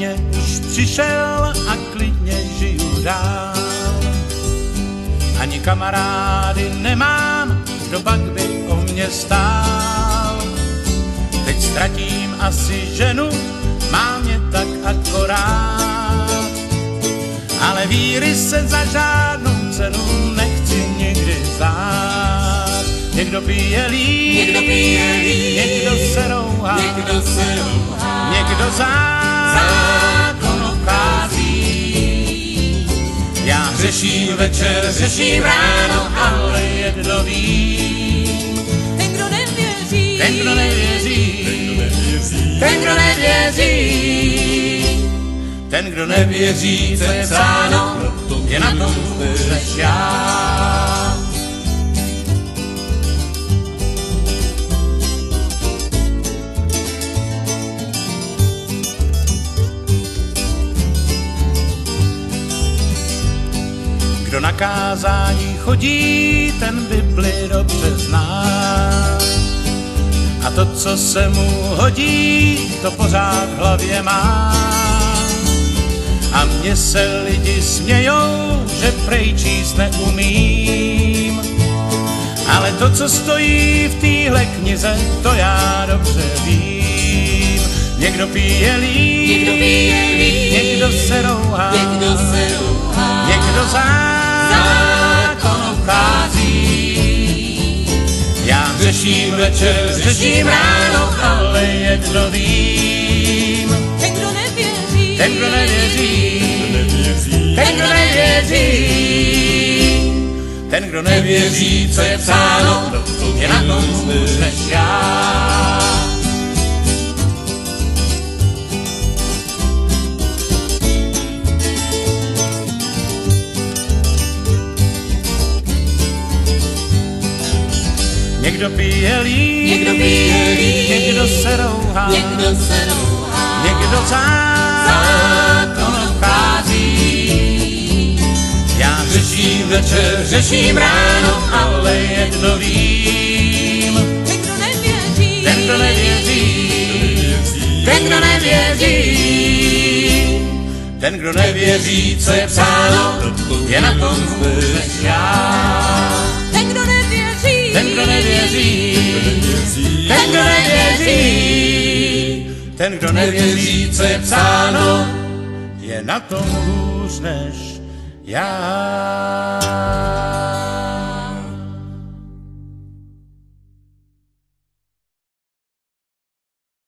klidně už přišel a klidně žiju dál. Ani kamarády nemám, kdo pak by o mě stál. Teď ztratím asi ženu, má mě tak akorát. Ale víry se za žádnou cenu nechci nikdy vzdát. Někdo pije líp, někdo se rouhá, někdo zákon obchází. Já hřeším večer, hřeším ráno, ale jedno vím. Ten, kdo nevěří, Ten, kdo nevěří, ten, kdo nevěří, ten, kdo nevěří, co je psáno, je na tom hůř než já. Kdo na kázání chodí, ten Bibli dobře zná. A to, co se mu hodí, to pořád v hlavě má. A mně se lidi smějou, že prej číst neumím. Ale to, co stojí v téhle knize, to já dobře vím. Někdo pije líp, někdo se rouhá, někdo zákon obchází. Já hřeším večer, hřeším ráno, ale jedno vím. ten, kdo nevěří, Ten, kdo nevěří, ten, kdo nevěří, ten, kdo nevěří, co je psáno, je na tom hůř než já. Někdo pije líp, někdo se rouhá, někdo zákon obchází. Já hřeším večer, hřeším ráno, ale jedno vím. ten, kdo nevěří, Ten, kdo nevěří, ten, kdo nevěří, ten, kdo nevěří, co je psáno, je na tom hůř než já. ten, kdo nevěří, Ten, kdo nevěří, ten, kdo nevěří, ten, kdo nevěří, co je psáno, je na tom hůř než já.